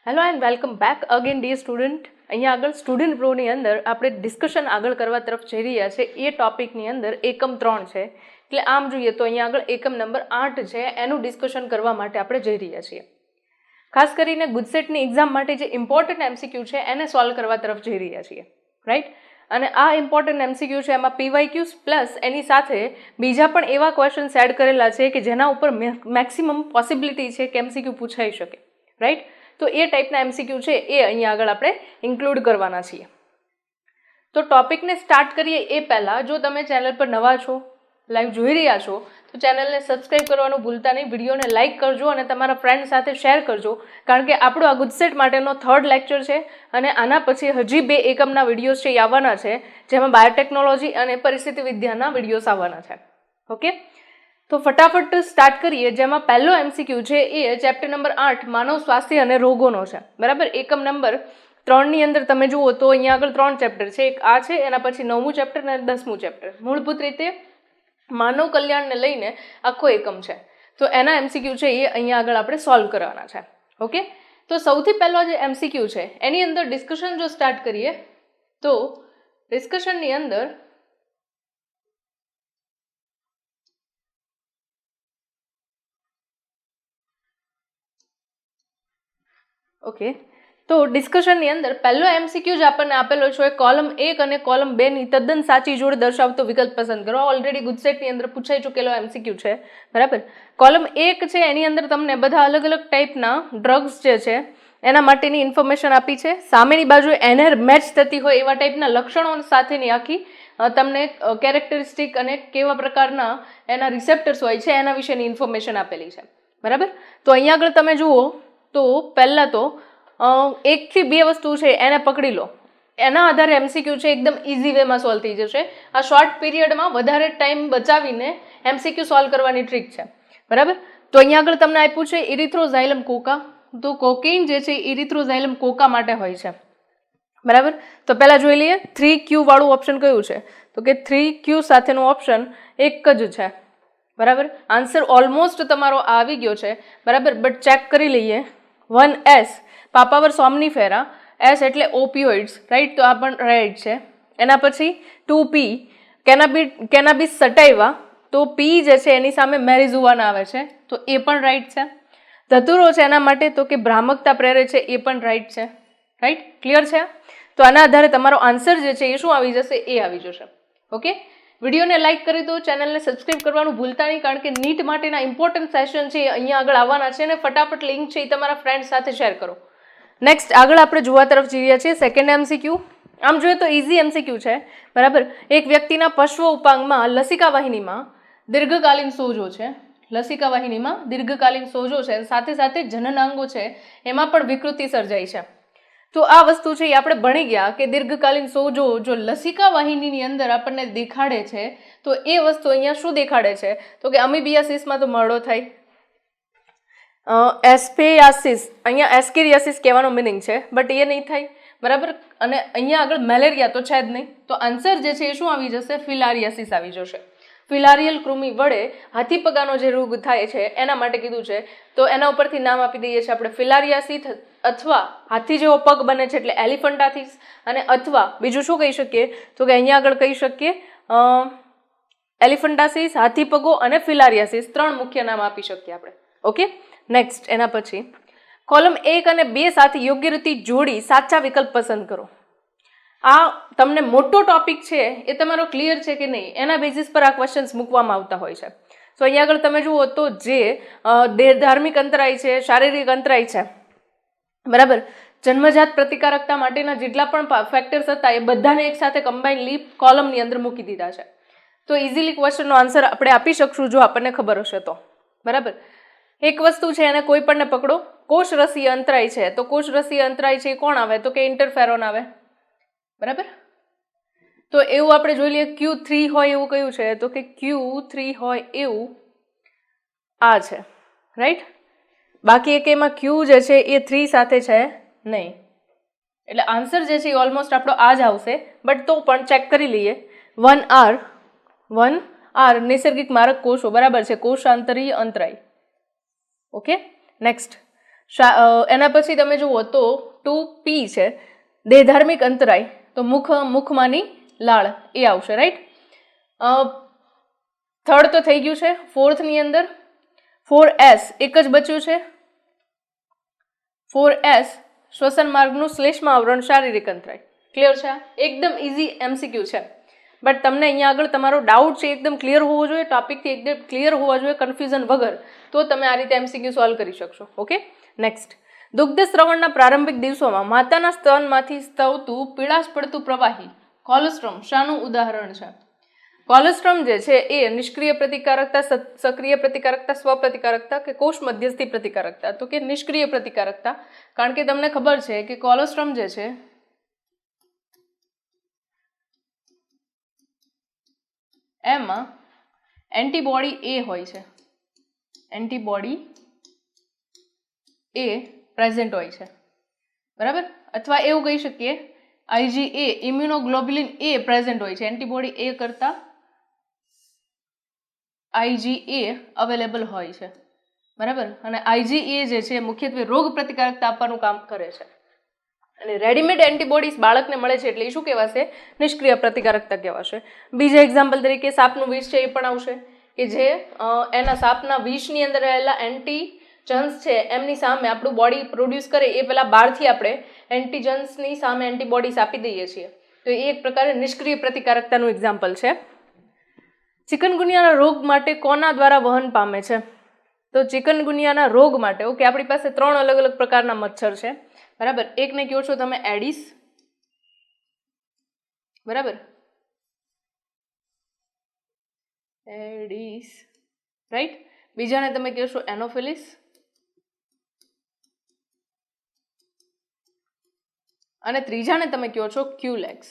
Hello and welcome back again dear student. અહીંયા આગળ student પ્રોની અંદર આપણે ડિસ્કશન આગળ કરવા તરફ જઈ રહ્યા છે. એ ટોપિકની અંદર એકમ 3 છે, એટલે આમ જોઈએ તો અહીંયા આગળ એકમ નંબર 8 છે, એનું ડિસ્કશન કરવા માટે આપણે જઈ રહ્યા છીએ. ખાસ કરીને ગુજસેટની એક્ઝામ માટે જે ઇમ્પોર્ટન્ટ એમસીક્યુ છે એને સોલ્વ કરવા તરફ જઈ રહ્યા છીએ, રાઈટ. અને આ ઇમ્પોર્ટન્ટ એમસીક્યુ છે, એમાં પીવાયક્યુઝ પ્લસ એની સાથે બીજા પણ એવા ક્વેશ્ચન્સ એડ કરેલા છે કે જેના ઉપર મેક્સિમમ પોસિબિલિટી છે કે એમસીક્યુ પૂછાઈ શકે, રાઈટ. તો એ ટાઈપના એમસીક્યુ છે એ અહીંયા આગળ આપણે ઇન્ક્લુડ કરવાના છીએ. તો ટોપિકને સ્ટાર્ટ કરીએ એ પહેલાં જો તમે ચેનલ પર નવા છો, લાઈવ જોઈ રહ્યા છો, તો ચેનલને સબસ્ક્રાઈબ કરવાનું ભૂલતા નહીં, વિડીયોને લાઇક કરજો અને તમારા ફ્રેન્ડ સાથે શેર કરજો, કારણ કે આપણો આ ગુજસેટ માટેનો 3rd લેક્ચર છે અને આના પછી હજી 2 એકમના વિડીયોઝ છે એ આવવાના છે, જેમાં બાયોટેકનોલોજી અને પરિસ્થિતિ વિદ્યાના વિડીયોઝ આવવાના છે. ઓકે, તો ફટાફટ સ્ટાર્ટ કરીએ. જેમાં પહેલો એમસીક્યુ છે એ ચેપ્ટર નંબર 8 માનવ સ્વાસ્થ્ય અને રોગોનો છે, બરાબર. એકમ નંબર 3 ની અંદર તમે જુઓ તો અહીંયા આગળ 3 ચેપ્ટર છે, એક આ છે, એના પછી 9મું ચેપ્ટર અને 10મું ચેપ્ટર. મૂળભૂત રીતે માનવ કલ્યાણને લઈને આખો એકમ છે, તો એના એમસીક્યુ છે એ અહીંયા આગળ આપણે સોલ્વ કરવાના છે. ઓકે, તો સૌથી પહેલો જે એમસીક્યુ છે એની અંદર ડિસ્કશન જો સ્ટાર્ટ કરીએ તો ડિસ્કશનની અંદર ઓકે, તો ડિસ્કશનની અંદર પહેલો એમસીક્યુ જ આપણને આપેલો છે, કોલમ 1 અને કોલમ 2 ની તદ્દન સાચી જોડ દર્શાવતો વિકલ્પ પસંદ કરો. ઓલરેડી ગુજસેટની અંદર પૂછાઈ ચૂકેલો એમસીક્યુ છે, બરાબર. કોલમ 1 છે એની અંદર તમને બધા અલગ અલગ ટાઈપના ડ્રગ્સ જે છે એના માટેની ઇન્ફોર્મેશન આપી છે. સામેની બાજુ એને મેચ થતી હોય એવા ટાઈપના લક્ષણો સાથેની આખી તમને કેરેક્ટરિસ્ટિક અને કેવા પ્રકારના એના રિસેપ્ટર્સ હોય છે એના વિશેની ઇન્ફોર્મેશન આપેલી છે, બરાબર. તો અહીંયા આગળ તમે જુઓ તો પહેલાં તો 1 થી 2 વસ્તુ છે એને પકડી લો, એના આધારે એમસીક્યુ છે એકદમ ઇઝી વેમાં સોલ્વ થઈ જશે. આ શોર્ટ પીરિયડમાં વધારે ટાઈમ બચાવીને એમસીક્યુ સોલ્વ કરવાની ટ્રીક છે, બરાબર. તો અહીંયા આગળ તમને આપ્યું છે ઇરિથ્રોઝાઇલમ કોકા. તો કોકેઇન જે છે ઇરિથ્રોઝાઇલમ કોકા માટે હોય છે, બરાબર. તો પહેલાં જોઈ લઈએ 3Q વાળું ઓપ્શન કયું છે, તો કે 3Q સાથેનું ઓપ્શન એક જ છે, બરાબર. આન્સર ઓલમોસ્ટ તમારો આવી ગયો છે, બરાબર. બટ ચેક કરી લઈએ. 1S પાપાવર સોમનીફેરા, S એટલે ઓપિયોઇડ્સ, રાઈટ, તો આ પણ રાઈટ છે. એના પછી 2P કેનાબિસ સટાઇવા, તો P જે છે એની સામે મેરિઝુવાના આવે છે, તો એ પણ રાઈટ છે. ધતુરો છે એના માટે તો કે ભ્રામકતા પ્રેરે છે, એ પણ રાઈટ છે, રાઈટ. ક્લિયર છે? તો આના આધારે તમારો આન્સર જે છે એ શું આવી જશે, એ આવી જશે. ઓકે, વિડીયોને લાઇક કરી દો, ચેનલને સબસ્ક્રાઇબ કરવાનું ભૂલતા નહીં, કારણ કે નીટ માટેના ઇમ્પોર્ટન્ટ સેશન છે એ અહીંયા આગળ આવવાના છે, અને ફટાફટ લિંક છે એ તમારા ફ્રેન્ડ સાથે શેર કરો. નેક્સ્ટ આગળ આપણે જોવા તરફ જઈ રહ્યા છીએ સેકન્ડ એમસીક્યુ. આમ જોઈએ તો ઇઝી એમસીક્યુ છે, બરાબર. એક વ્યક્તિના પશ્વ ઉપાંગમાં લસિકા વાહિનીમાં દીર્ઘકાલીન સોજો છે, લસિકા વાહિનીમાં દીર્ઘકાલીન સોજો છે, સાથે સાથે જનનાંગો છે એમાં પણ વિકૃતિ સર્જાય છે. તો આ વસ્તુ છે એ આપણે ભણી ગયા કે દીર્ઘકાલીન સોજો જો લસિકા વાહિનીની અંદર આપણને દેખાડે છે, તો એ વસ્તુ અહીંયા શું દેખાડે છે, તો કે અમીબિયાસિસમાં તો મરડો થાય, એસ્પેયાસિસ અહીંયા એસ્કેરિયાસિસ કહેવાનો મિનિંગ છે, બટ એ નહીં થાય, બરાબર. અને અહીંયા આગળ મેલેરિયા તો છે જ નહીં, તો આન્સર જે છે એ શું આવી જશે, ફિલારિયાસિસ આવી જશે. ફિલારિયલ કૃમિ વડે હાથીપગાનો જે રોગ થાય છે એના માટે કીધું છે, તો એના ઉપરથી નામ આપી દઈએ છીએ આપણે ફિલારિયાસિસ, અથવા હાથી જેવો પગ બને છે એટલે એલિફન્ટાથિસ, અને અથવા બીજું શું કહી શકીએ, તો કે અહીંયા આગળ કહી શકીએ એલિફન્ટાસિસ, હાથીપગો અને ફિલારિયાસિસ, 3 મુખ્ય નામ આપી શકીએ આપણે. ઓકે, નેક્સ્ટ એના પછી કોલમ 1 અને 2 સાથે યોગ્ય રીતે જોડી સાચા વિકલ્પ પસંદ કરો. આ તમને મોટો ટોપિક છે એ તમારો ક્લિયર છે કે નહીં એના બેઝિસ પર આ ક્વેશ્ચન્સ મૂકવામાં આવતા હોય છે. તો અહીંયા આગળ તમે જુઓ તો જે ધાર્મિક અંતરાય છે, શારીરિક અંતરાય છે, બરાબર, જન્મજાત પ્રતિકારકતા માટેના જેટલા પણ ફેક્ટર્સ હતા એ બધાને એક સાથે કમ્બાઇનલી કોલમની અંદર મૂકી દીધા છે. તો ઇઝીલી ક્વેશ્ચનનો આન્સર આપણે આપી શકશું જો આપણને ખબર હશે તો, બરાબર. એક વસ્તુ છે એને કોઈ પણને પકડો, કોષરસીય અંતરાય છે, તો કોષરસીય અંતરાય છે એ કોણ આવે, તો કે ઇન્ટરફેરોન આવે, બરાબર. તો એવું આપણે જોઈ લઈએ Q3 હોય એવું કયું છે, તો કે Q3 હોય એવું આ છે, રાઈટ. બાકી એક એમાં Q જે છે એ 3 સાથે છે નહીં, એટલે આન્સર જે છે એ ઓલમોસ્ટ આપણો આ જ આવશે, બટ તો પણ ચેક કરી લઈએ. 1R નૈસર્ગિક મારક કોષો, બરાબર છે, કોષાંતરીય અંતરાય. ઓકે, નેક્સ્ટ એના પછી તમે જુઓ તો 2P છે, દેહધાર્મિક અંતરાય, તો મુખમાંની લાળ એ આવશે, રાઈટ. થર્ડ તો થઈ ગયું છે. ફોર્થની અંદર 4S એક જ બચ્યું છે. 4S શ્વસન માર્ગનું શ્લેષ્મ આવરણ, શારીરિક અંતરાય. ક્લિયર છે? એકદમ ઇઝી MCQ છે. બટ તમને અહીંયા આગળ તમારો ડાઉટ છે એકદમ ક્લિયર હોવો જોઈએ, ટોપિકથી એકદમ ક્લિયર હોવા જોઈએ, કન્ફ્યુઝન વગર, તો તમે આ રીતે MCQ સોલ્વ કરી શકશો. Okay, next. દુગ્ધ શ્રવણના પ્રારંભિક દિવસોમાં માતાના સ્તનમાંથી સ્તવતું પીળાશ પડતું પ્રવાહી કોલેસ્ટ્રોમ શાનું ઉદાહરણ છે? કોલેસ્ટ્રોમ જે છે એ નિષ્ક્રિય પ્રતિકારકતા, સક્રિય પ્રતિકારકતા, સ્વપ્રતિકારકતા કે કોષ મધ્યસ્થી પ્રતિકારકતા? તો કે નિષ્ક્રિય પ્રતિકારકતા, કારણ કે તમને ખબર છે કે કોલેસ્ટ્રોમ જે છે એમાં એન્ટીબોડી એ હોય છે, એન્ટીબોડી એ પ્રેઝન્ટ હોય છે, બરાબર. અથવા એવું કહી શકીએ IgA ઇમ્યુનોગ્લોબ્યુલિન એ પ્રેઝન્ટ હોય છે, એન્ટીબોડી એ કરતા IgA અવેલેબલ હોય છે, બરાબર. અને IgA જે છે મુખ્યત્વે રોગ પ્રતિકારકતા આપવાનું કામ કરે છે. અને રેડીમેડ એન્ટીબોડીઝ બાળકને મળે છે એટલે એ શું કહેવાશે? નિષ્ક્રિય પ્રતિકારકતા કહેવાશે. બીજા એક્ઝામ્પલ તરીકે સાપનું વિષ છે એ પણ આવશે, કે જે એના સાપના વિષની અંદર રહેલા એન્ટીજન્સ છે એમની સામે આપણું બોડી પ્રોડ્યુસ કરે એ પહેલાં બહારથી આપણે એન્ટીજન્સની સામે એન્ટીબોડીઝ આપી દઈએ છીએ, તો એ એક પ્રકારે નિષ્ક્રિય પ્રતિકારકતાનું એક્ઝામ્પલ છે. ચિકનગુનિયાના રોગ માટે કોના દ્વારા વહન પામે છે? તો ચિકનગુનિયાના રોગ માટે ઓકે આપણી પાસે 3 અલગ અલગ પ્રકારના મચ્છર છે, બરાબર. એકને કહો છો તમે એડિસ, બરાબર, એડિસ, રાઈટ. બીજાને તમે કહો છો એનોફિલિસ, અને ત્રીજાને તમે કહો છો ક્યુલેક્સ.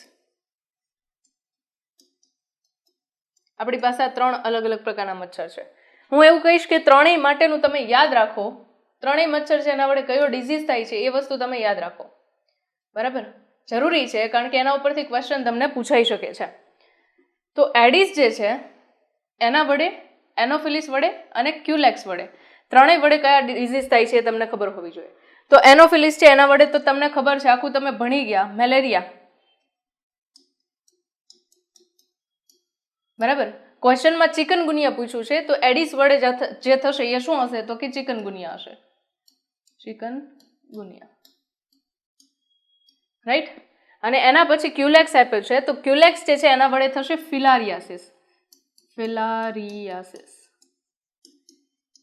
આપણી પાસે આ 3 અલગ અલગ પ્રકારના મચ્છર છે. હું એવું કહીશ કે ત્રણેય માટેનું તમે યાદ રાખો, ત્રણેય મચ્છર છે એના વડે કયો ડિઝીઝ થાય છે એ વસ્તુ તમે યાદ રાખો, બરાબર. જરૂરી છે, કારણ કે એના ઉપરથી ક્વેશ્ચન તમને પૂછાઈ શકે છે. તો એડિસ જે છે એના વડે, એનોફિલિસ વડે અને ક્યુલેક્સ વડે, ત્રણેય વડે કયા ડિઝીઝ થાય છે એ તમને ખબર હોવી જોઈએ. તો એનોફિલિસ છે એના વડે તો તમને ખબર છે, આખું તમે ભણી ગયા, મેલેરિયા, બરાબર. ક્વેશ્ચનમાં ચિકનગુનિયા પૂછ્યું છે, તો એડિસ વડે જે થશે એ શું હશે? તો કે ચિકનગુનિયા હશે, ચિકનગુનિયા, રાઈટ. અને એના પછી ક્યુલેક્સ આપ્યો છે, તો ક્યુલેક્સ જે છે એના વડે થશે ફિલારિયાસિસ, ફિલારિયાસિસ.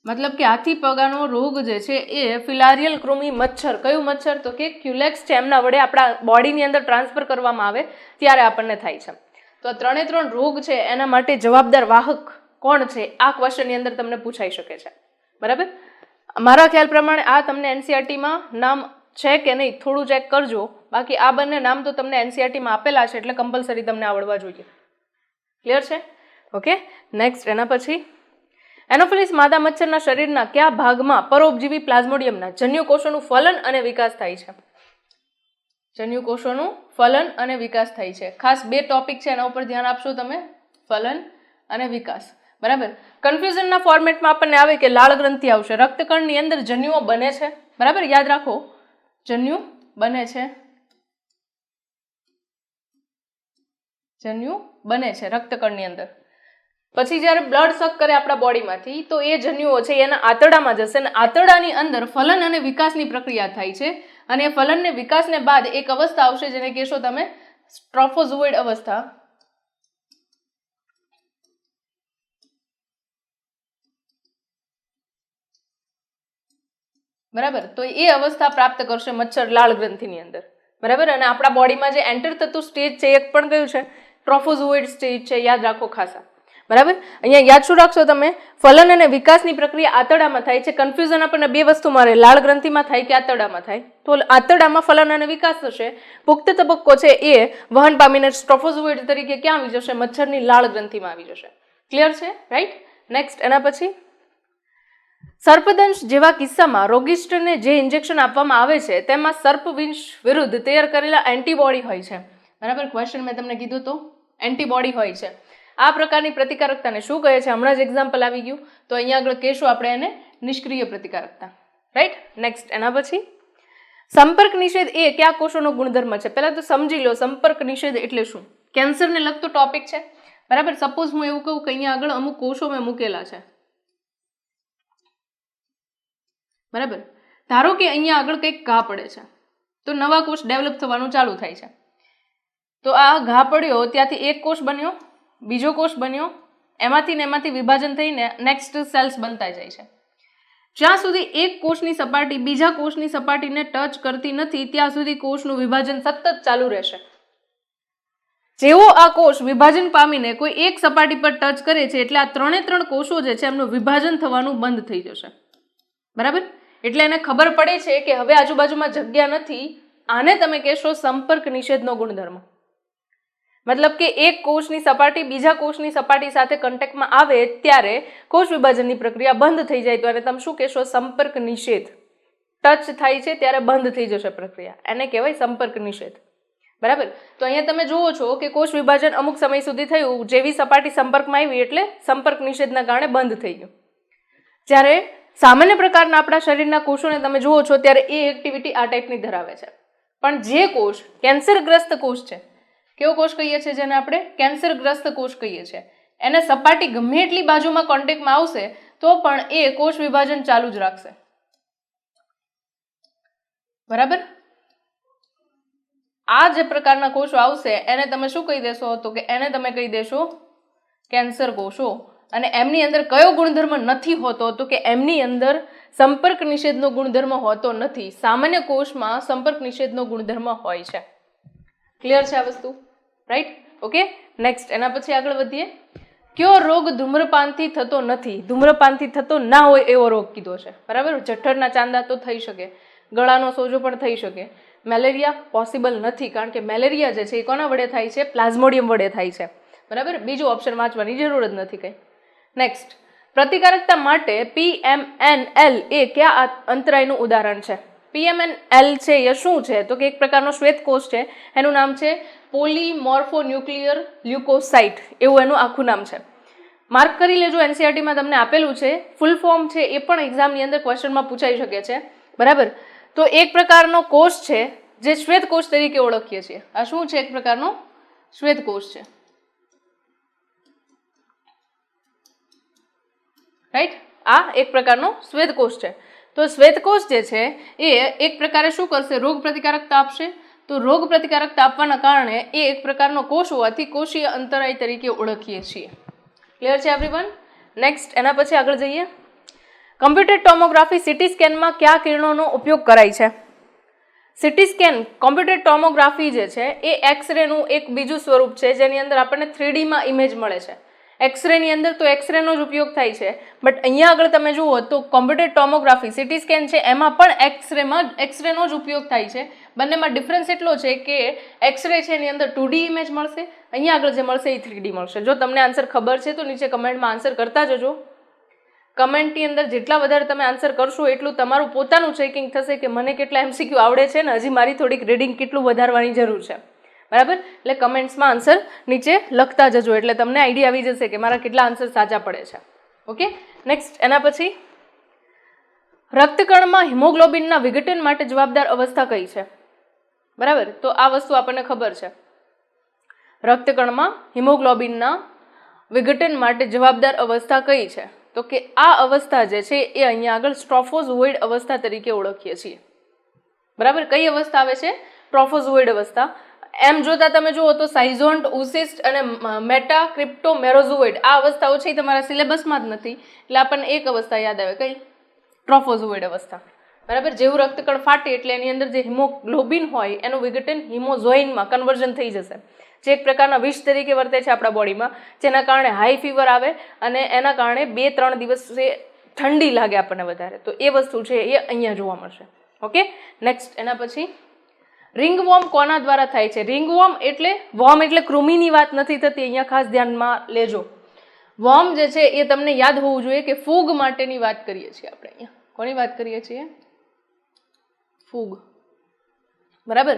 મતલબ કે હાથી પગાનો રોગ જે છે એ ફિલારિયલ કૃમિ મચ્છર, કયું મચ્છર? તો કે ક્યુલેક્સ છે, એમના વડે આપણા બોડીની અંદર ટ્રાન્સફર કરવામાં આવે ત્યારે આપણને થાય છે. તો આ 3 રોગ છે એના માટે જવાબદાર વાહક કોણ છે આ ક્વેશ્ચનની અંદર તમને પૂછાઈ શકે છે, બરાબર. મારા ખ્યાલ પ્રમાણે આ તમને NCERT-માં નામ છે કે નહીં થોડું ચેક કરજો, બાકી આ બંને નામ તો તમને NCERT-માં આપેલા છે એટલે કમ્પલસરી તમને આવડવા જોઈએ. ક્લિયર છે? Okay, next. એના પછી એનોફિલિસ માદા મચ્છરના શરીરના કયા ભાગમાં પરોપજીવી પ્લાઝ્મોડિયમના જન્યુકોષોનું ફલન અને વિકાસ થાય છે? જન્યુકોષોનું ફલન અને વિકાસ થાય છે. ખાસ 2 ટોપિક છે એના ઉપર ધ્યાન આપશો તમે, ફલન અને વિકાસ, બરાબર. કન્ફ્યુઝનના ફોર્મેટમાં આપણને આવે કે લાળ ગ્રંથિ આવશે, રક્તકણની અંદર જન્યુઓ બને છે, બરાબર. યાદ રાખો, જન્યુ બને છે, જન્યુ બને છે રક્તકણની અંદર. પછી જ્યારે બ્લડ સક કરે આપણા બોડીમાંથી તો એ જન્યુઓ છે એના આંતરડામાં જશે, અને આંતરડાની અંદર ફલન અને વિકાસની પ્રક્રિયા થાય છે. અને એ ફલન ને વિકાસને બાદ એક અવસ્થા આવશે જેને કહેશો તમે સ્ટ્રોફોઝોઇડ અવસ્થા, બરાબર. તો એ અવસ્થા પ્રાપ્ત કરશે મચ્છર લાળ ગ્રંથિની અંદર, બરાબર. અને આપણા બોડીમાં જે એન્ટર થતું સ્ટેજ છે એક પણ કયું છે? ટ્રોફોઝોઇડ સ્ટેજ છે, યાદ રાખો ખાસા, બરાબર. અહીંયા યાદ શું રાખશો તમે? ફલન અને વિકાસની પ્રક્રિયા આંતરડામાં થાય છે. કન્ફ્યુઝન આપણને 2 વસ્તુમાં રહે, લાળ ગ્રંથિમાં થાય કે આંતરડામાં થાય? તો આંતરડામાં ફલન અને વિકાસ થશે, પુખ્ત તબક્કો છે એ વહન પામીને સ્ટ્રોફોઝોઇડ તરીકે ક્યાં આવી જશે? મચ્છરની લાળ ગ્રંથિમાં આવી જશે. ક્લિયર છે? રાઈટ. નેક્સ્ટ. એના પછી સર્પદંશ જેવા કિસ્સામાં રોગિષ્ટને જે ઇન્જેક્શન આપવામાં આવે છે તેમાં સર્પવિષ વિરુદ્ધ તૈયાર કરેલા એન્ટીબોડી હોય છે, બરાબર. ક્વેશ્ચન મેં તમને કીધું તો એન્ટીબોડી હોય છે. આ પ્રકારની પ્રતિકારકતાને શું કહે છે? હમણાં જ એક્ઝામ્પલ આવી ગયું, તો અહીંયા આગળ કહેશું આપણે એને નિષ્ક્રિય પ્રતિકારકતા, રાઈટ. નેક્સ્ટ એના પછી સંપર્ક નિષેધ એ કયા કોષોનો ગુણધર્મ છે? પહેલા તો સમજી લો સંપર્ક નિષેધ એટલે શું. કેન્સરને લગતો ટોપિક છે, બરાબર. સપોઝ હું એવું કહું કે અહીંયા આગળ અમુક કોષો મેં મૂકેલા છે, બરાબર. ધારો કે અહીંયા આગળ કંઈક ઘા પડે છે તો નવા કોષ ડેવલપ થવાનું ચાલુ થાય છે. તો આ ઘા પડ્યો ત્યાંથી એક કોષ બન્યો, બીજો કોષ બન્યો, એમાંથી વિભાજન થઈને નેક્સ્ટ સેલ્સ બનતા જાય છે. જ્યાં સુધી એક કોષની સપાટી બીજા કોષની સપાટીને ટચ કરતી નથી ત્યાં સુધી કોષનું વિભાજન સતત ચાલુ રહેશે. જેવો આ કોષ વિભાજન પામીને કોઈ એક સપાટી પર ટચ કરે છે એટલે આ ત્રણ કોષો જે છે એમનું વિભાજન થવાનું બંધ થઈ જશે, બરાબર. એટલે એને ખબર પડે છે કે હવે આજુબાજુમાં જગ્યા નથી. આને તમે કહેશો સંપર્ક નિષેધનો ગુણધર્મ. મતલબ કે એક કોષની સપાટી બીજા કોષની સપાટી સાથે કોન્ટેક્ટમાં આવે ત્યારે કોષ વિભાજનની પ્રક્રિયા બંધ થઈ જાય તો એને તમે શું કહેશો? સંપર્ક નિષેધ. ટચ થાય છે ત્યારે બંધ થઈ જશે પ્રક્રિયા, એને કહેવાય સંપર્ક નિષેધ, બરાબર. તો અહીંયા તમે જુઓ છો કે કોષ વિભાજન અમુક સમય સુધી થયું, જેવી સપાટી સંપર્કમાં આવી એટલે સંપર્ક નિષેધના કારણે બંધ થઈ ગયું. જ્યારે સામાન્ય પ્રકારના આપણા શરીરના કોષોને તમે જુઓ છો ત્યારે એ એક્ટિવિટી આ ટાઈપની ધરાવે છે. પણ જે કોષ કેન્સરગ્રસ્ત કોષ છે, કેવો કોષ કહીએ છીએ જેને આપણે કેન્સરગ્રસ્ત કોષ કહીએ છીએ, એને સપાટી ગમે એટલી બાજુમાં કોન્ટેક્ટમાં આવશે તો પણ એ કોષ વિભાજન ચાલુ જ રાખશે, બરાબર. આ જે પ્રકારના કોષો આવશે એને તમે શું કહી દેશો? તો કે એને તમે કહી દેશો કેન્સર કોષો. અને એમની અંદર કયો ગુણધર્મ નથી હોતો? તો કે એમની અંદર સંપર્ક નિષેધનો ગુણધર્મ હોતો નથી. સામાન્ય કોષમાં સંપર્ક નિષેધનો ગુણધર્મ હોય છે. ક્લિયર છે આ વસ્તુ? રાઈટ. ઓકે. નેક્સ્ટ એના પછી આગળ વધીએ. કયો રોગ ધૂમ્રપાનથી થતો નથી? ધૂમ્રપાનથી થતો ના હોય એવો રોગ કીધો છે, બરાબર. જઠરના ચાંદા તો થઈ શકે, ગળાનો સોજો પણ થઈ શકે. મેલેરિયા પોસિબલ નથી, કારણ કે મેલેરિયા જે છે એ કોના વડે થાય છે? પ્લાઝ્મોડિયમ વડે થાય છે, બરાબર. બીજું ઓપ્શન વાંચવાની જરૂર જ નથી કંઈ. નેક્સ્ટ, પ્રતિકારકતા માટે PMNL એ કયા અંતરાયનું ઉદાહરણ છે? PMNL છે એ શું છે? તો કે એક પ્રકારનો શ્વેત કોષ છે, એનું નામ છે પોલીમોર્ફોન્યુક્લિયર લ્યુકોસાઇટ, એવું એનું આખું નામ છે. માર્ક કરી લેજો, NCERT-માં તમને આપેલું છે. ફૂલ ફોર્મ છે એ પણ એક્ઝામની અંદર ક્વેશ્ચનમાં પૂછાઈ શકે છે, બરાબર. તો એક પ્રકારનો કોષ છે જે શ્વેત કોષ તરીકે ઓળખીએ છીએ. આ શું છે? એક પ્રકારનો શ્વેત કોષ છે, રાઈટ. આ એક પ્રકારનો શ્વેત કોષ છે. તો શ્વેત કોષ જે છે એ એક પ્રકારે શું કરશે? રોગ પ્રતિકારકતા આપશે. તો રોગ પ્રતિકારકતા આપવાના કારણે એ એક પ્રકારનો કોષ હોવાથી કોષીય અંતરાય તરીકે ઓળખીએ છીએ. ક્લિયર છે એવરીવન? નેક્સ્ટ એના પછી આગળ જઈએ. કમ્પ્યુટર ટોમોગ્રાફી સીટી સ્કેનમાં કયા કિરણોનો ઉપયોગ કરાય છે? સીટી સ્કેન કોમ્પ્યુટર ટોમોગ્રાફી જે છે એ એક્સરેનું એક બીજું સ્વરૂપ છે જેની અંદર આપણને 3Dમાં ઇમેજ મળે છે. એક્સરેની અંદર તો એક્સરેનો જ ઉપયોગ થાય છે, બટ અહીંયા આગળ તમે જુઓ તો કોમ્પ્યુટર ટોમોગ્રાફી સીટી સ્કેન છે એમાં પણ એક્સરેનો જ ઉપયોગ થાય છે. બંનેમાં ડિફરન્સ એટલો છે કે એક્સરે છે એની અંદર 2D ઇમેજ મળશે, અહીંયા આગળ જે મળશે એ 3D મળશે. જો તમને આન્સર ખબર છે તો નીચે કમેન્ટમાં આન્સર કરતા જજો. કમેન્ટની અંદર જેટલા વધારે તમે આન્સર કરશો એટલું તમારું પોતાનું ચેકિંગ થશે કે મને કેટલા MCQ આવડે છે ને હજી મારી થોડીક રીડિંગ કેટલું વધારવાની જરૂર છે, બરાબર. એટલે કમેન્ટ્સમાં આન્સર નીચે લખતા જજો એટલે તમને આઈડિયા આવી જશે કે મારા કેટલા આન્સર સાચા પડે છે. ઓકે. નેક્સ્ટ એના પછી રક્તકણમાં હિમોગ્લોબિનના વિઘટન માટે જવાબદાર અવસ્થા કઈ છે? બરાબર. તો આ વસ્તુ આપણને ખબર છે. રક્તકણમાં હિમોગ્લોબિનના વિઘટન માટે જવાબદાર અવસ્થા કઈ છે? તો કે આ અવસ્થા જે છે એ અહીંયા આગળ સ્ટ્રોફોઝોઇડ અવસ્થા તરીકે ઓળખીએ છીએ, બરાબર. કઈ અવસ્થા આવે છે? ટ્રોફોઝોઇડ અવસ્થા. એમ જોતા તમે જુઓ તો સાઇઝોન્ટ, ઉસિસ્ટ અને મેટાક્રિપ્ટોમેરોઝોઇડ આ અવસ્થાઓ છે એ તમારા સિલેબસમાં જ નથી, એટલે આપણને એક અવસ્થા યાદ આવે, કઈ? ટ્રોફોઝોઇડ અવસ્થા, બરાબર. જેવું રક્તકણ ફાટે એટલે એની અંદર જે હિમોગ્લોબિન હોય એનું વિઘટન હિમોઝોઇનમાં કન્વર્ઝન થઈ જશે, જે એક પ્રકારના વિષ તરીકે વર્તે છે આપણા બોડીમાં, જેના કારણે હાઈ ફીવર આવે અને એના કારણે 2-3 દિવસે ઠંડી લાગે આપણને વધારે. તો એ વસ્તુ છે એ અહીંયા જોવા મળશે. ઓકે. નેક્સ્ટ એના પછી રિંગવોર્મ કોના દ્વારા થાય છે? રિંગવોર્મ એટલે વોર્મ એટલે કૃમિની વાત નથી થતી, અહીંયા ખાસ ધ્યાનમાં લેજો. વોર્મ જે છે એ તમને યાદ હોવું જોઈએ કે ફૂગ માટેની વાત કરીએ છીએ આપણે. અહીંયા કોની વાત કરીએ છીએ? ફૂગ, બરાબર.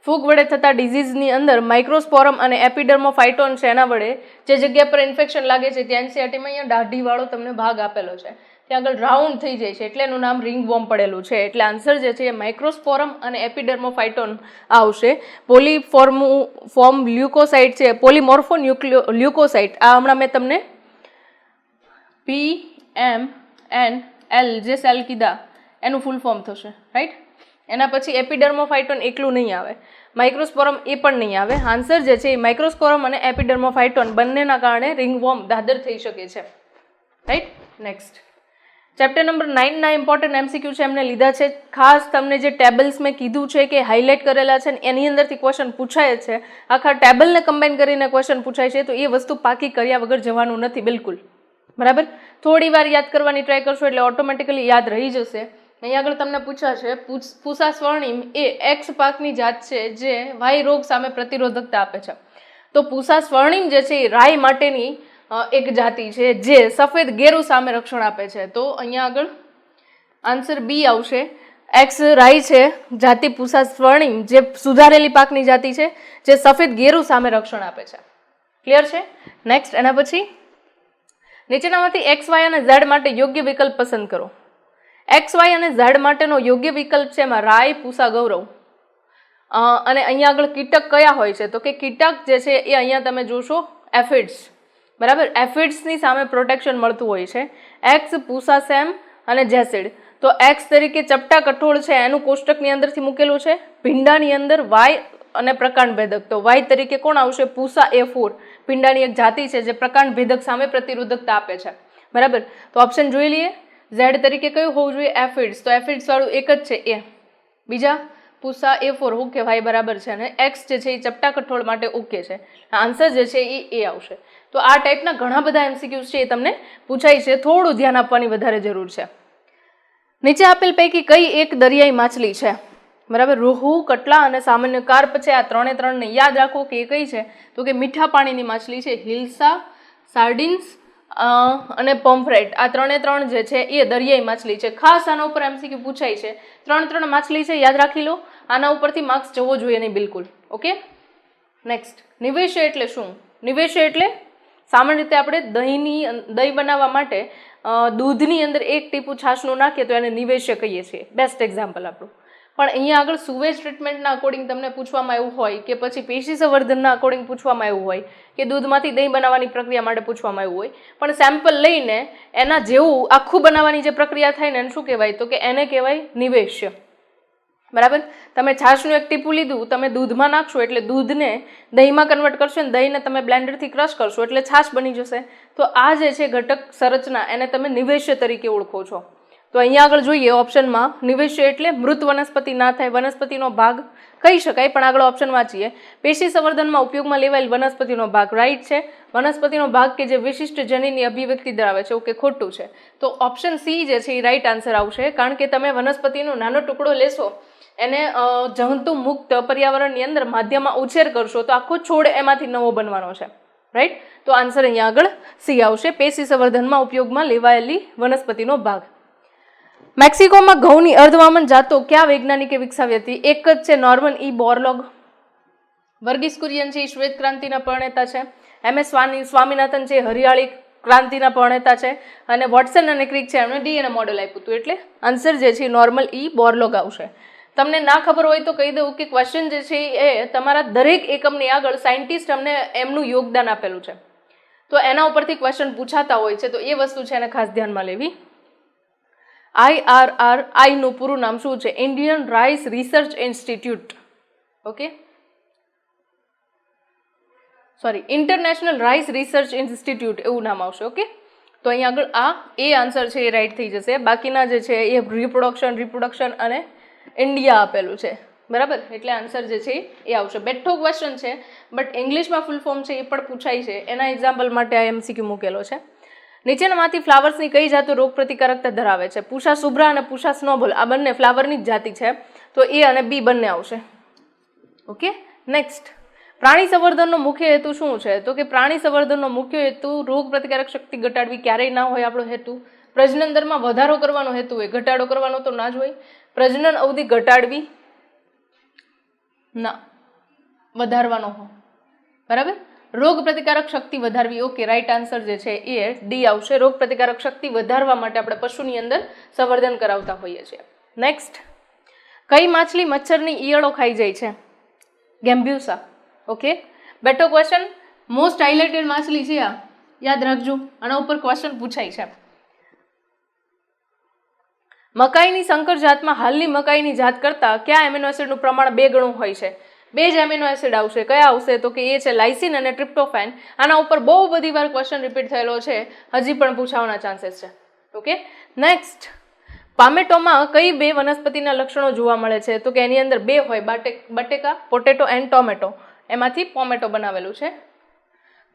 ફૂગ વડે થતા ડિઝીઝની અંદર માઇક્રોસ્પોરમ અને એપિડર્મોફાઇટોન છે એના વડે જે જગ્યા પર ઇન્ફેક્શન લાગે છે ત્યાં NCERT-માં અહીંયા દાઢીવાળો તમને ભાગ આપેલો છે, ત્યાં આગળ રાઉન્ડ થઈ જાય છે એટલે એનું નામ રિંગવોર્મ પડેલું છે. એટલે આન્સર જે છે એ માઇક્રોસ્પોરમ અને એપિડર્મોફાઇટોન આવશે. પોલીફોર્મ લ્યુકોસાઇટ છે, પોલીમોર્ફો લ્યુકોસાઇટ, આ હમણાં મેં તમને PMNL જે સેલ કીધા એનું ફૂલ ફોર્મ થશે, રાઈટ. એના પછી એપિડર્મોફાઇટોન એકલું નહીં આવે, માઇક્રોસ્પોરમ એ પણ નહીં આવે. આન્સર જે છે એ માઇક્રોસ્પોરમ અને એપિડર્મોફાઇટોન બંનેના કારણે રિંગવોર્મ દાદર થઈ શકે છે, રાઈટ. નેક્સ્ટ ચેપ્ટર નંબર 9 ના ઇમ્પોર્ટન્ટ એમસીક્યુ છે એમને લીધા છે. ખાસ તમને જે ટેબલ્સ મેં કીધું છે કે હાઇલાઇટ કરેલા છે ને એની અંદરથી ક્વેશ્ચન પૂછાય છે, આખા ટેબલને કમ્બાઈન કરીને ક્વેશ્ચન પૂછાય છે, તો એ વસ્તુ પાકી કર્યા વગર જવાનું નથી બિલકુલ, બરાબર. થોડી વાર યાદ કરવાની ટ્રાય કરશો એટલે ઓટોમેટિકલી યાદ રહી જશે. અહીંયા આગળ તમને પૂછાશે પૂસા સ્વર્ણિમ એ એક્સ પાકની જાત છે જે વાય રોગ સામે પ્રતિરોધકતા આપે છે. તો પૂસા સ્વર્ણિમ જે છે એ રાઈ માટેની એક જાતિ છે જે સફેદ ગેરુ સામે રક્ષણ આપે છે. તો અહીંયા આગળ આન્સર બી આવશે. એક્સ રાઈ છે જાતિ પૂસા સ્વર્ણિમ જે સુધારેલી પાકની જાતિ છે જે સફેદ ગેરુ સામે રક્ષણ આપે છે. ક્લિયર છે? નેક્સ્ટ એના પછી નીચેનામાંથી એક્સ વાય અને ઝેડ માટે યોગ્ય વિકલ્પ પસંદ કરો. એક્સ વાય અને ઝેડ માટેનો યોગ્ય વિકલ્પ છે એમાં રાય, પૂસા ગૌરવ. અને અહીંયા આગળ કીટક કયા હોય છે? તો કે કીટક જે છે એ અહીંયા તમે જોશો એફિડ્સ, બરાબર. એફિડ્સની સામે પ્રોટેક્શન મળતું હોય છે. એક્સ, પૂસા સેમ અને જેસિડ. તો એક્સ તરીકે ચપટા કઠોળ છે એનું કોષ્ટકની અંદરથી મૂકેલું છે. ભીંડાની અંદર વાય અને પ્રકાંડ ભેદક, તો વાય તરીકે કોણ આવશે? પૂસા A4, ભીંડાની એક જાતિ છે જે પ્રકાંડ ભેદક સામે પ્રતિરોધકતા આપે છે, બરાબર. તો ઓપ્શન જોઈ લઈએ. ઝેડ તરીકે કયું હોવું જોઈએ? એફિડ્સ. તો એફિડ્સ વાળું એક જ છે એ. બીજા પૂસા A4, ઓકે, વાય બરાબર છે. અને એક્સ જે છે એ ચપટા કઠોળ માટે ઓકે છે. આન્સર જે છે એ આવશે. તો આ ટાઈપના ઘણા બધા એમસીક્યુઝ છે એ તમને પૂછાય છે, થોડું ધ્યાન આપવાની વધારે જરૂર છે. નીચે આપેલ પૈકી કઈ એક દરિયાઈ માછલી છે? બરાબર. રોહુ, કટલા અને સામાન્ય કાર્પ છે. આ ત્રણને યાદ રાખો કે એ કઈ છે? તો કે મીઠા પાણીની માછલી છે. હિલ્સા, સાર્ડિન્સ અને પોમ્ફ્રેટ, આ ત્રણ જે છે એ દરિયાઈ માછલી છે. ખાસ આના ઉપર એમસીક્યુ પૂછાય છે. ત્રણ માછલી છે, યાદ રાખી લો. આના ઉપરથી માર્ક્સ જવો જોઈએ નહીં બિલકુલ, ઓકે. નેક્સ્ટ નિવેશ્ય એટલે શું? નિવેશ્ય એટલે સામાન્ય રીતે આપણે દહીં બનાવવા માટે દૂધની અંદર 1 ટીપું છાશનું નાખીએ તો એને નિવેશ્ય કહીએ છીએ. બેસ્ટ એક્ઝામ્પલ આપણું. પણ અહીંયા આગળ સુવેજ ટ્રીટમેન્ટના અકોર્ડિંગ તમને પૂછવામાં આવ્યું હોય કે પછી પેશી સંવર્ધનના અકોર્ડિંગ પૂછવામાં આવ્યું હોય કે દૂધમાંથી દહીં બનાવવાની પ્રક્રિયા માટે પૂછવામાં આવ્યું હોય, પણ સેમ્પલ લઈને એના જેવું આખું બનાવવાની જે પ્રક્રિયા થાય ને એને શું કહેવાય? તો કે એને કહેવાય નિવેશ્ય, બરાબર. તમે છાશનું 1 ટીપું લીધું, તમે દૂધમાં નાખશો એટલે દૂધને દહીંમાં કન્વર્ટ કરશો ને દહીંને તમે બ્લેન્ડરથી ક્રશ કરશો એટલે છાશ બની જશે. તો આ જે છે ઘટક સંરચના એને તમે નિવેશ્ય તરીકે ઓળખો છો. તો અહીંયા આગળ જોઈએ ઓપ્શનમાં નિવેશ્ય એટલે મૃત વનસ્પતિ ના થાય, વનસ્પતિનો ભાગ કહી શકાય, પણ આગળ ઓપ્શન વાંચીએ. પેશી સંવર્ધનમાં ઉપયોગમાં લેવાયેલ વનસ્પતિનો ભાગ, રાઈટ છે. વનસ્પતિનો ભાગ કે જે વિશિષ્ટ જનીનની અભિવ્યક્તિ ધરાવે છે, ઓકે, ખોટું છે. તો ઓપ્શન સી જે છે એ રાઈટ આન્સર આવશે, કારણ કે તમે વનસ્પતિનો નાનો ટુકડો લેશો, એને જંતુ મુક્ત પર્યાવરણની અંદર માધ્યમમાં ઉછેર કરશો તો આખો છોડ એમાંથી નવો બનવાનો છે, રાઈટ. તો આન્સર અહીંયા આગળ સી આવશે, પેશી સંવર્ધનમાં ઉપયોગમાં લેવાયેલી વનસ્પતિનો ભાગ. મેક્સિકોમાં ઘઉંની અર્ધવામન જાતો કયા વૈજ્ઞાનિકે વિકસાવી હતી? એક જ છે નોર્મન ઈ બોરલોગ. વર્ગીસ કુરિયન છે એ શ્વેત ક્રાંતિના પ્રણેતા છે. MS સ્વામીનાથન છે હરિયાળી ક્રાંતિના પ્રણેતા છે. અને વોટસન અને ક્રિક છે એમણે DNA મોડેલ આપ્યું હતું. એટલે આન્સર જે છે નોર્મલ ઈ બોરલોગ આવશે. તમને ના ખબર હોય તો કહી દઉં કે ક્વેશ્ચન જે છે એ તમારા દરેક એકમની આગળ સાયન્ટિસ્ટ અમને એમનું યોગદાન આપેલું છે, તો એના ઉપરથી ક્વેશ્ચન પૂછાતા હોય છે. તો એ વસ્તુ છે એને ખાસ ધ્યાનમાં લેવી. IRRI નું પૂરું નામ શું છે? Indian rice research institute, okay, sorry, international rice research institute એવું નામ આવશે, ઓકે. તો અહીંયા આગળ આ એ આન્સર છે એ રાઈટ થઈ જશે. બાકીના જે છે એ રિપ્રોડક્શન અને ઇન્ડિયા આપેલું છે, બરાબર. એટલે આન્સર જે છે એ આવશે. બેઠો ક્વેશ્ચન છે બટ ઇંગ્લિશમાં ફૂલ ફોર્મ છે એ પણ પૂછાય છે, એના એક્ઝામ્પલ માટે આ MCQ મૂકેલો છે. નીચેનામાંથી ફ્લાવર્સની કઈ જાતો રોગ પ્રતિકારકતા ધરાવે છે? પૂષા શુભ્રા અને પૂષા સ્નોબોલ, આ બંને ફ્લાવરની જ જાતિ છે. તો A અને B બંને આવશે, ઓકે. નેક્સ્ટ, પ્રાણી સંવર્ધનનો મુખ્ય હેતુ શું છે? તો કે પ્રાણી સંવર્ધનનો મુખ્ય હેતુ રોગ પ્રતિકારક શક્તિ ઘટાડવી ક્યારેય ના હોય આપણો હેતુ. પ્રજનન દરમાં વધારો કરવાનો હેતુ હોય, ઘટાડો કરવાનો તો ના જ હોય. પ્રજનન અવધિ ઘટાડવી ના, વધારવાનો હોય, બરાબર. રોગ પ્રતિકારક શક્તિ વધારવી. ઓકે, રાઈટ આન્સર જે છે એ ડી આવશે. રોગ પ્રતિકારક શક્તિ વધારવા માટે આપણે પશુની અંદર સંવર્ધન કરાવતા હોઈએ છીએ. નેક્સ્ટ, કઈ માછલી મચ્છરની ઈયળો ખાઈ જાય છે? ગેમ્બ્યુસા. ઓકે, બેટો ક્વેશ્ચન, મોસ્ટ હાઇલાઇટેડ માછલી છે આ, યાદ રાખજો, આના ઉપર ક્વેશ્ચન પૂછાય છે. મકાઈની સંકર જાતમાં હાલની મકાઈની જાત કરતાં કયા એમિનો એસિડનું પ્રમાણ 2 ગણું હોય છે? 2 જ એમિનો એસિડ આવશે. કયા આવશે? તો કે એ છે લાઇસિન અને ટ્રિપ્ટોફેન. આના ઉપર બહુ બધી વાર ક્વેશ્ચન રિપીટ થયેલો છે, હજી પણ પૂછાવાના ચાન્સીસ છે. ઓકે, નેક્સ્ટ, પામેટોમાં કઈ 2 વનસ્પતિના લક્ષણો જોવા મળે છે? તો કે એની અંદર 2 હોય, બટેકા, પોટેટો એન્ડ ટોમેટો, એમાંથી પોમેટો બનાવેલું છે.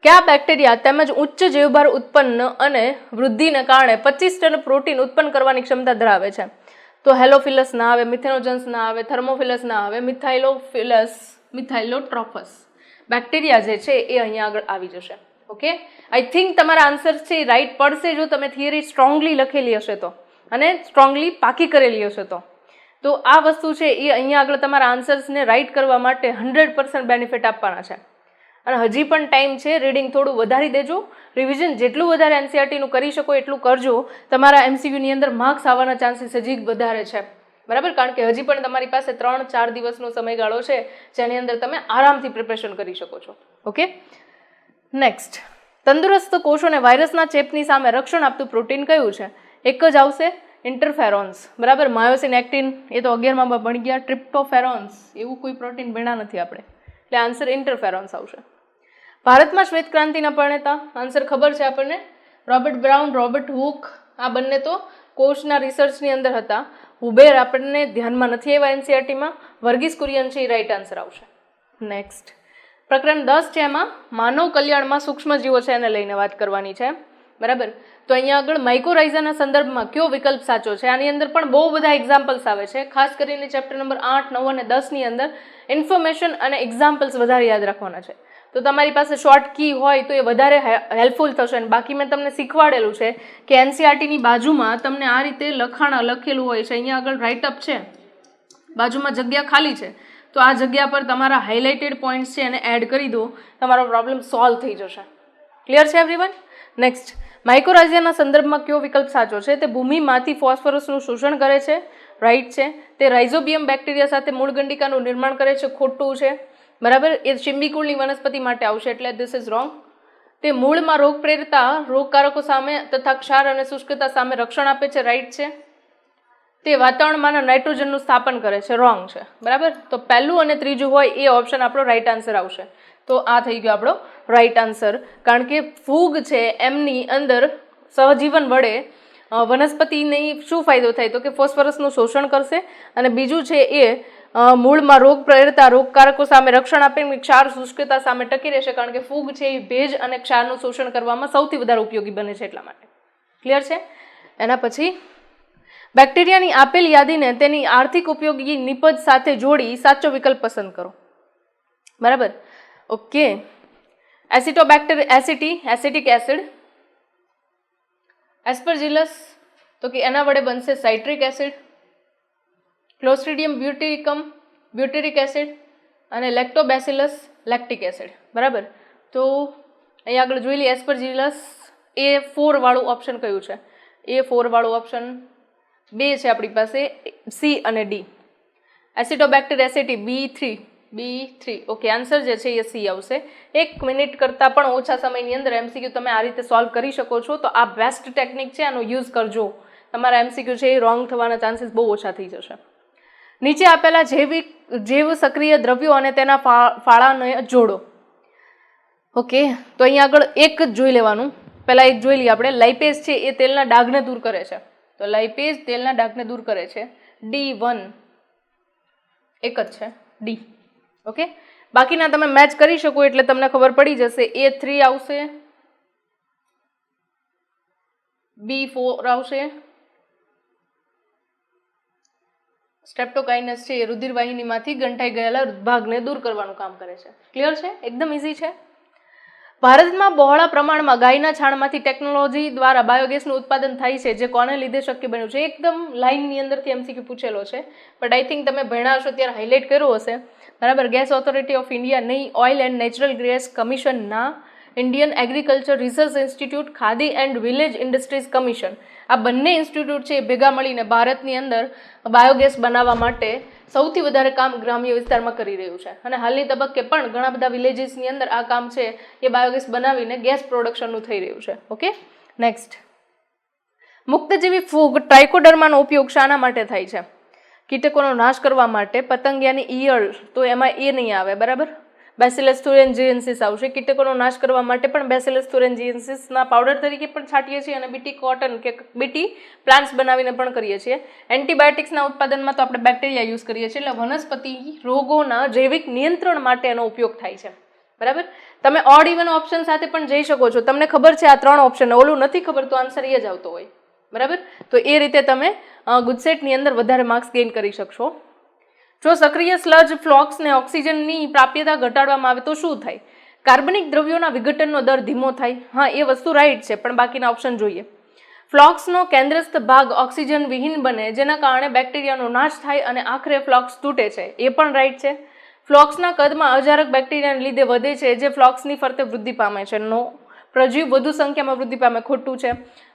કયા બેક્ટેરિયા તેમજ ઉચ્ચ જૈવભાર ઉત્પન્ન અને વૃદ્ધિને કારણે 25 ટન પ્રોટીન ઉત્પન્ન કરવાની ક્ષમતા ધરાવે છે? તો હેલોફિલસ ના આવે, મિથેનોજન્સ ના આવે, થર્મોફિલસ ના આવે, મિથાઇલોટ્રોફસ બેક્ટેરિયા જે છે એ અહીંયા આગળ આવી જશે. ઓકે, આઈ થિંક તમારા આન્સર છે રાઈટ પડશે જો તમે થિયરી સ્ટ્રોંગલી લખેલી હશે તો, અને સ્ટ્રોંગલી પાકી કરેલી હશે તો. તો આ વસ્તુ છે એ અહીંયા આગળ તમારા આન્સર્સને રાઈટ કરવા માટે 100% બેનિફિટ આપવાના છે. અને હજી પણ ટાઈમ છે, રીડિંગ થોડું વધારી દેજો, રિવિઝન જેટલું વધારે એનસીઆરટીનું કરી શકો એટલું કરજો. તમારા એમસીક્યુની અંદર માર્ક્સ આવવાના ચાન્સીસ હજી વધારે છે, બરાબર? કારણ કે હજી પણ તમારી પાસે 3-4 દિવસનો સમયગાળો છે જેની અંદર તમે આરામથી પ્રિપરેશન કરી શકો છો. ઓકે, નેક્સ્ટ, તંદુરસ્ત કોષોને વાયરસના ચેપની સામે રક્ષણ આપતું પ્રોટીન કયું છે? એક જ આવશે, ઇન્ટરફેરોન્સ, બરાબર? માયોસિન એક્ટિન એ તો 11માં ભણી ગયા. ટ્રિપ્ટોફેરોન્સ એવું કોઈ પ્રોટીન ભણ્યા નથી આપણે, એટલે આન્સર ઇન્ટરફેરોન્સ આવશે. ભારતમાં શ્વેત ક્રાંતિના પ્રણેતા, આન્સર ખબર છે આપણને, રોબર્ટ બ્રાઉન, રોબર્ટ હુક, આ બંને તો કોષના રિસર્ચની અંદર હતા. હુબેર આપણને ધ્યાનમાં નથી આવ્યા એનસીઆરટીમાં. વર્ગીસ કુરિયન છે એ રાઈટ આન્સર આવશે. નેક્સ્ટ, પ્રકરણ 10 છે, એમાં માનવ કલ્યાણમાં સૂક્ષ્મજીવો છે એને લઈને વાત કરવાની છે, બરાબર? તો અહીંયા આગળ માઇકોરાઇઝાના સંદર્ભમાં કયો વિકલ્પ સાચો છે? આની અંદર પણ બહુ બધા એક્ઝામ્પલ્સ આવે છે, ખાસ કરીને ચેપ્ટર નંબર 8, 9 અને 10ની અંદર ઇન્ફોર્મેશન અને એક્ઝામ્પલ્સ વધારે યાદ રાખવાના છે. તો તમારી પાસે શોર્ટ કી હોય તો એ વધારે હેલ્પફુલ થશે. અને બાકી મેં તમને શીખવાડેલું છે કે એનસીઆરટીની બાજુમાં તમને આ રીતે લખેલું હોય છે, અહીંયા આગળ રાઇટઅપ છે, બાજુમાં જગ્યા ખાલી છે, તો આ જગ્યા પર તમારા હાઇલાઇટેડ પોઈન્ટ્સ છે એને એડ કરી દો, તમારો પ્રોબ્લેમ સોલ્વ થઈ જશે. ક્લિયર છે એવરીવન? નેક્સ્ટ, માઇકોરાઇઝાના સંદર્ભમાં કયો વિકલ્પ સાચો છે? તે ભૂમિમાંથી ફોસ્ફરસનું શોષણ કરે છે, રાઈટ છે. તે રાઇઝોબિયમ બેક્ટેરિયા સાથે મૂળગંડિકાનું નિર્માણ કરે છે, ખોટું છે, બરાબર? એ શિંબીકુળની વનસ્પતિ માટે આવશે, એટલે ધીસ ઇઝ રોંગ. તે મૂળમાં રોગ પ્રેરતા રોગકારકો સામે તથા ક્ષાર અને શુષ્કતા સામે રક્ષણ આપે છે, રાઈટ છે. તે વાતાવરણમાં નાઇટ્રોજનનું સ્થાપન કરે છે, રોંગ છે, બરાબર? તો પહેલું અને ત્રીજું હોય એ ઓપ્શન આપણો રાઈટ આન્સર આવશે. તો આ થઈ ગયો આપણો રાઈટ આન્સર, કારણ કે ફૂગ છે એમની અંદર સહજીવન વડે વનસ્પતિની શું ફાયદો થાય? તો કે ફોસ્ફરસનું શોષણ કરશે, અને બીજું છે એ મૂળમાં રોગ પ્રેરતા રોગકારકો સામે રક્ષણ આપે, ક્ષાર શુષ્કતા સામે ટકી રહેશે, કારણ કે ફૂગ છે એ ભેજ અને ક્ષારનું શોષણ કરવામાં સૌથી વધારે ઉપયોગી બને છે એટલા માટે. ક્લિયર છે? એના પછી બેક્ટેરિયાની આપેલ યાદીને તેની આર્થિક ઉપયોગી નિપજ સાથે જોડી સાચો વિકલ્પ પસંદ કરો, બરાબર? ઓકે, એસિટિક એસિડ, એસ્પરજીલસ, તો કે એના વડે બનશે સાઇટ્રિક એસિડ, ક્લોસ્ટ્રીડિયમ બ્યુટેરિક એસિડ અને લેક્ટોબેસિલસ લેક્ટિક એસિડ, બરાબર? તો અહીંયા આગળ જોઈ લઈએ, એસ્પરજીલસ A4 વાળું ઓપ્શન કયું છે? A4 વાળું ઓપ્શન 2 છે આપણી પાસે, C અને D. એસિટોબેક્ટર એસિટી B3. ઓકે, આન્સર જે છે એ C આવશે. 1 મિનિટ કરતાં પણ ઓછા સમયની અંદર એમસીક્યુ તમે આ રીતે સોલ્વ કરી શકો છો, તો આ બેસ્ટ ટેકનિક છે, આનો યુઝ કરજો. તમારા એમસીક્યુ છે એ રોંગ થવાના ચાન્સીસ બહુ ઓછા થઈ જશે. નીચે આપેલા જૈવ સક્રિય દ્રવ્યો અને તેના ફાળાને જોડો. ઓકે, તો અહીંયા આગળ એક જ જોઈ લેવાનું. પહેલાં એક જોઈ લઈએ આપણે. લાઇપેઝ છે એ તેલના ડાઘને દૂર કરે છે, તો લાઇપેઝ તેલના ડાઘને દૂર કરે છે, D1 એક જ છે, D. ઓકે, બાકીના તમે મેચ કરી શકો એટલે તમને ખબર પડી જશે. A3 આવશે, B4 આવશે. સ્ટ્રેપ્ટોકાઇનસ છે એ રુધિરવાહિનીમાંથી ગંઠાઈ ગયેલા ભાગને દૂર કરવાનું કામ કરે છે. ક્લિયર છે? એકદમ ઇઝી છે. ભારતમાં બહોળા પ્રમાણમાં ગાયના છાણમાંથી ટેકનોલોજી દ્વારા બાયોગેસનું ઉત્પાદન થાય છે, જે કોને લીધે શક્ય બન્યું છે? એકદમ લાઇનની અંદરથી એમસીક્યુ પૂછેલો છે, બટ આઈ થિંક તમે ભણ્યા હશો ત્યારે હાઇલાઇટ કર્યો હશે. બરાબર. ગેસ ઓથોરિટી ઓફ ઇન્ડિયા નહીં, ઓઇલ એન્ડ નેચરલ ગેસ કમિશનના, Indian agriculture research institute, Khadi and village industries commission, આ બંને ઇન્સ્ટિટ્યૂટ છે એ ભેગા મળીને ભારતની અંદર બાયોગેસ બનાવવા માટે સૌથી વધારે કામ ગ્રામ્ય વિસ્તારમાં કરી રહ્યું છે. અને હાલની તબક્કે પણ ઘણા બધા વિલેજીસની અંદર આ કામ છે એ બાયોગેસ બનાવીને ગેસ પ્રોડક્શનનું થઈ રહ્યું છે. Okay, next. મુક્તજીવી ફૂગ ટ્રાઇકોડર્માનો ઉપયોગ શાના માટે થાય છે? કીટકોનો નાશ કરવા માટે. પતંગિયાની ઈયળ, તો એમાં એ નહીં આવે, બરાબર. બેસિલસ thuringiensis આવશે. કીટકોનો નાશ કરવા માટે પણ બેસિલસ thuringiensisના પાવડર તરીકે પણ છાંટીએ છીએ અને બીટી કોટન કે બીટી પ્લાન્ટ્સ બનાવીને પણ કરીએ છીએ. એન્ટીબાયોટિક્સના ઉત્પાદનમાં તો આપણે બેક્ટેરિયા યુઝ કરીએ છીએ. એટલે વનસ્પતિ રોગોના જૈવિક નિયંત્રણ માટે એનો ઉપયોગ થાય છે, બરાબર. તમે ઓડ ઇવન ઓપ્શન સાથે પણ જઈ શકો છો. તમને ખબર છે આ 3 ઓપ્શન, ઓલું નથી ખબર તો આન્સર એ જ આવતો હોય, બરાબર. તો એ રીતે તમે ગુજસેટની અંદર વધારે માર્ક્સ ગેઇન કરી શકશો. જો સક્રિય સ્લજ ફ્લોક્સને ઓક્સિજનની પ્રાપ્યતા ઘટાડવામાં આવે તો શું થાય? કાર્બનિક દ્રવ્યોના વિઘટનનો દર ધીમો થાય. હા, એ વસ્તુ રાઈટ છે, પણ બાકીના ઓપ્શન જોઈએ. ફ્લોક્સનો કેન્દ્રસ્થ ભાગ ઓક્સિજન વિહીન બને, જેના કારણે બેક્ટેરિયાનો નાશ થાય અને આખરે ફ્લોક્સ તૂટે છે. એ પણ રાઈટ છે. ફ્લોક્સના કદમાં અજારક બેક્ટેરિયાને લીધે વધે છે, જે ફ્લોક્સની ફરતે વૃદ્ધિ પામે છે. નો. પ્રજીવ વધુ સંખ્યામાં વૃદ્ધિ પામે, ખોટું છે.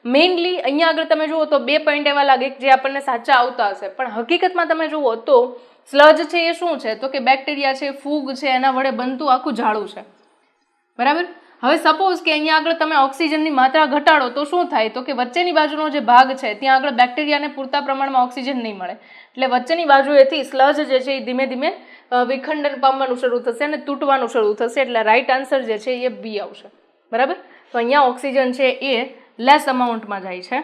મેઇનલી અહીંયા આગળ તમે જુઓ તો 2 પોઈન્ટ એવા લાગે જે આપણને સાચા આવતા હશે, પણ હકીકતમાં તમે જુઓ તો સ્લજ છે એ શું છે? તો કે બેક્ટેરિયા છે, ફૂગ છે, એના વડે બનતું આખું ઝાડું છે, બરાબર. હવે સપોઝ કે અહીંયા આગળ તમે ઓક્સિજનની માત્રા ઘટાડો તો શું થાય? તો કે વચ્ચેની બાજુનો જે ભાગ છે ત્યાં આગળ બેક્ટેરિયાને પૂરતા પ્રમાણમાં ઓક્સિજન નહીં મળે, એટલે વચ્ચેની બાજુએથી સ્લજ જે છે એ ધીમે ધીમે વિખંડન પામવાનું શરૂ થશે અને તૂટવાનું શરૂ થશે. એટલે રાઈટ આન્સર જે છે એ બી આવશે, બરાબર. તો અહીંયા ઓક્સિજન છે એ લેસ અમાઉન્ટમાં જાય છે,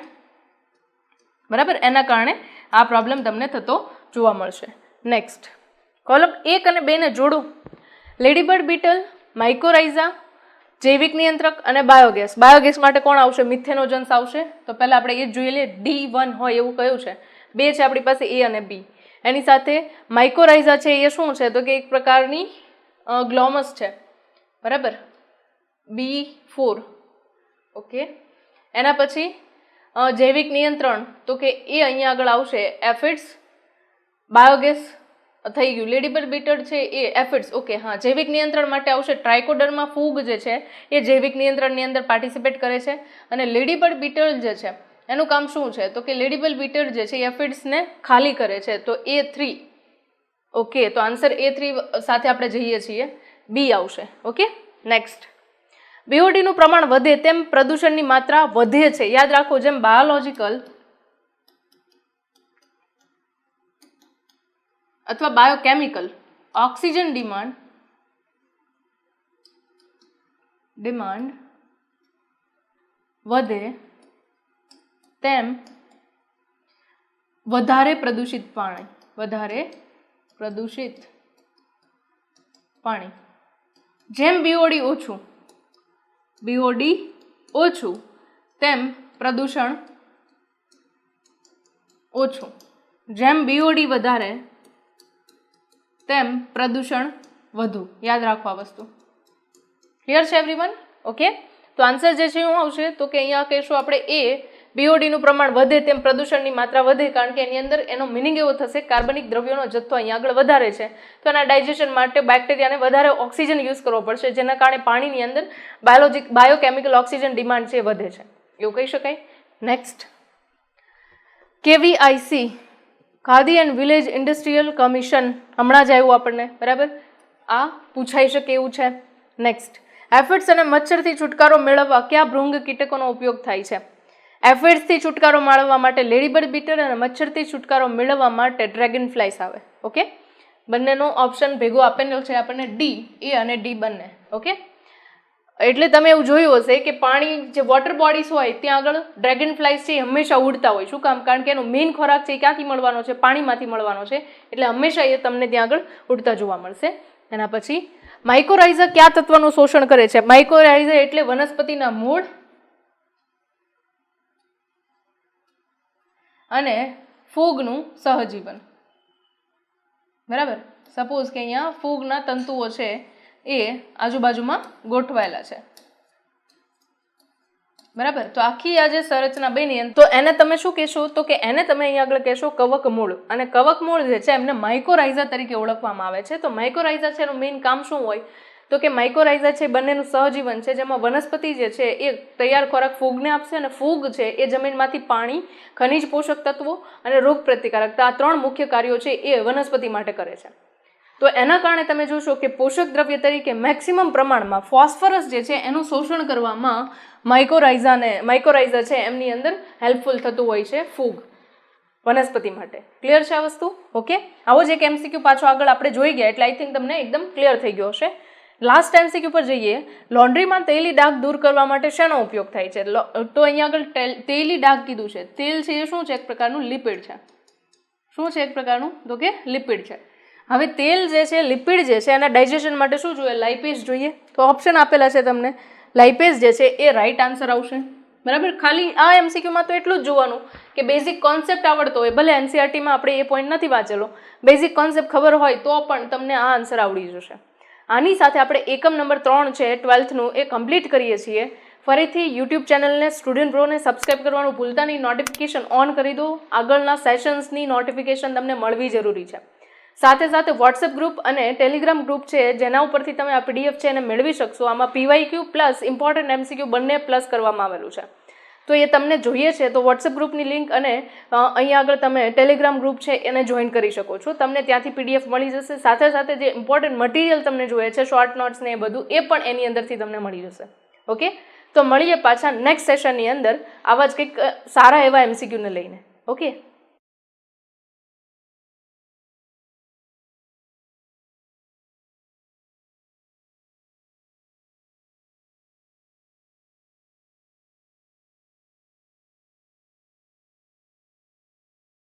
બરાબર. એના કારણે આ પ્રોબ્લેમ તમને થતો જોવા મળશે. નેક્સ્ટ, કોલમ 1 અને 2 ને જોડો. લેડીબર્ડ બીટલ, માઇકોરાઇઝા, જૈવિક નિયંત્રક અને બાયોગેસ. બાયોગેસ માટે કોણ આવશે? મિથેનોજન્સ આવશે. તો પહેલા આપણે એ જ જોઈ લઈએ. D1 હોય એવું કયું છે? 2 છે આપણી પાસે, A અને B. એની સાથે માઇકોરાઇઝા છે એ શું છે? તો કે એક પ્રકારની ગ્લોમસ છે, બરાબર. B4. ઓકે. એના પછી જૈવિક નિયંત્રણ, તો કે એ અહીંયા આગળ આવશે એફિડ્સ. બાયોગેસ થઈ ગયું. લેડીબર્ડ બીટલ છે એ એફિડ્સ. ઓકે, હા. જૈવિક નિયંત્રણ માટે આવશે ટ્રાઇકોડર્મા. ફૂગ જે છે એ જૈવિક નિયંત્રણની અંદર પાર્ટિસિપેટ કરે છે. અને લેડીબર્ડ બીટલ જે છે એનું કામ શું છે? તો કે લેડીબર્ડ બીટલ જે છે એ એફિડ્સને ખાલી કરે છે. તો A3. ઓકે, તો આન્સર A3 સાથે આપણે જઈએ છીએ, બી આવશે. Okay, next. બીઓડીનું પ્રમાણ વધે તેમ પ્રદૂષણની માત્રા વધે છે. યાદ રાખો, જેમ બાયોલોજિકલ અથવા બાયોકેમિકલ ઓક્સિજન ડિમાન્ડ વધે તેમ વધારે પ્રદૂષિત પાણી, જેમ બીઓડી ઓછું તેમ પ્રદૂષણ ઓછું. જેમ બીઓડી વધારે તેમ પ્રદૂષણ વધુ. યાદ રાખો આ વસ્તુ. ક્લિયર છે એવરીવન? ઓકે. તો આન્સર જે છે શું આવશે? તો કે અહીંયા કહીશું આપણે એ, બીઓડીનું પ્રમાણ વધે તેમ પ્રદૂષણની માત્રા વધે, કારણ કે એની અંદર એનો મિનિંગ એવો થશે કાર્બનિક દ્રવ્યોનો જથ્થો અહીંયા આગળ વધારે છે, તો એના ડાયજેશન માટે બેક્ટેરિયાને વધારે ઓક્સિજન યુઝ કરવો પડશે, જેના કારણે પાણીની અંદર બાયોકેમિકલ ઓક્સિજન ડિમાન્ડ છે વધે છે, એવું કહી શકાય. Next, KVIC khadi and village industrial commission, હમણાં જ આવ્યું આપણને, બરાબર. આ પૂછાઈ શકે એવું છે. નેક્સ્ટ, એફિડ્સ અને મચ્છરથી છુટકારો મેળવવા કયા ભૃંગ કીટકોનો ઉપયોગ થાય છે? એફિડ્સથી છુટકારો મેળવવા માટે લેડીબર્ડ બીટલ અને મચ્છરથી છુટકારો મેળવવા માટે ડ્રેગન ફ્લાયસ આવે. ઓકે, બંનેનો ઓપ્શન ભેગો આપેલો છે આપણને, ડી, એ અને ડી બંને. ઓકે, એટલે તમે એવું જોયું હશે કે પાણી જે વોટર બોડીઝ હોય ત્યાં આગળ ડ્રેગન ફ્લાયસ છે એ હંમેશા ઉડતા હોય. શું કામ? કારણ કે એનો મેઇન ખોરાક છે એ ક્યાંથી મળવાનો છે? પાણીમાંથી મળવાનો છે, એટલે હંમેશા એ તમને ત્યાં આગળ ઉડતા જોવા મળશે. એના પછી માઇકોરાઇઝા કયા તત્વનું શોષણ કરે છે? માઇકોરાઇઝા એટલે વનસ્પતિના મૂળ અને ફૂગનું સહજીવન, બરાબર. સપોઝ કે અહીંયા ફૂગના તંતુઓ છે એ આજુબાજુમાં ગોઠવાયેલા છે, બરાબર. તો આખી આ જે સંરચના બની તો એને તમે શું કહેશો? તો કે એને તમે અહીંયા આગળ કહેશો કવક મૂળ. અને કવક મૂળ જે છે એમને માઇકોરાઇઝા તરીકે ઓળખવામાં આવે છે. તો માઇકોરાઇઝા છે એનું મેઇન કામ શું હોય? તો કે માઇકોરાઇઝા છે બંનેનું સહજીવન છે, જેમાં વનસ્પતિ જે છે એ તૈયાર ખોરાક ફૂગને આપશે અને ફૂગ છે એ જમીનમાંથી પાણી, ખનિજ પોષક તત્વો અને રોગ પ્રતિકારકતા, આ 3 મુખ્ય કાર્યો છે એ વનસ્પતિ માટે કરે છે. તો એના કારણે તમે જોશો કે પોષક દ્રવ્ય તરીકે મેક્સિમમ પ્રમાણમાં ફોસ્ફરસ જે છે એનું શોષણ કરવામાં માઇકોરાઇઝા છે એમની અંદર હેલ્પફુલ થતું હોય છે ફૂગ વનસ્પતિ માટે. ક્લિયર છે આ વસ્તુ? ઓકે, આવો જ એક એમસીક્યુ પાછો આગળ આપણે જોઈ ગયા એટલે આઈ થિંક તમને એકદમ ક્લિયર થઈ ગયો હશે. લાસ્ટ એમસીક્યુ પર જઈએ. લોન્ડ્રીમાં તેલી ડાઘ દૂર કરવા માટે શેનો ઉપયોગ થાય છે? તો અહીંયા આગળ તેલી ડાઘ કીધું છે. તેલ છે એ શું છે? એક પ્રકારનું લિપિડ છે. શું છે? એક પ્રકારનું તો કે લિપિડ છે. હવે તેલ જે છે લિપિડ જે છે એના ડાયજેશન માટે શું જોઈએ? લાઇપેઝ જોઈએ. તો ઓપ્શન આપેલા છે તમને. લાઇપેઝ જે છે એ રાઈટ આન્સર આવશે. બરાબર. ખાલી આ એમસીક્યુમાં તો એટલું જ જોવાનું કે બેઝિક કોન્સેપ્ટ આવડતો હોય. ભલે એનસીઆરટીમાં આપણે એ પોઈન્ટ નથી વાંચેલો, બેઝિક કોન્સેપ્ટ ખબર હોય તો પણ તમને આ આન્સર આવડી જશે. આની સાથે આપણે એકમ નંબર 3 છે 12થનું એ કમ્પ્લીટ કરીએ છીએ. ફરીથી યુટ્યુબ ચેનલને સ્ટુડન્ટ પ્રોને સબસ્ક્રાઈબ કરવાનું ભૂલતા નહીં, નોટિફિકેશન ઓન કરી દો. આગળના સેશન્સની નોટિફિકેશન તમને મળવી જરૂરી છે. સાથે સાથે વોટ્સએપ ગ્રુપ અને ટેલિગ્રામ ગ્રુપ છે જેના ઉપરથી તમે આ પીડીએફ છે એને મેળવી શકશો. આમાં પીવાયક્યુ પ્લસ ઇમ્પોર્ટન્ટ એમસીક્યુ બંને પ્લસ કરવામાં આવેલું છે. તો એ તમને જોઈએ છે તો વોટ્સએપ ગ્રુપની લિંક અને અહીંયા આગળ તમે ટેલિગ્રામ ગ્રુપ છે એને જોઈન કરી શકો છો. તમને ત્યાંથી પીડીએફ મળી જશે. સાથે સાથે જે ઇમ્પોર્ટન્ટ મટીરિયલ તમને જોઈએ છે, શોર્ટ નોટ્સ ને એ બધું, એ પણ એની અંદરથી તમને મળી જશે. ઓકે, તો મળીએ પાછા નેક્સ્ટ સેશનની અંદર આવા જ કંઈક સારા એવા એમસીક્યુને લઈને. ઓકે.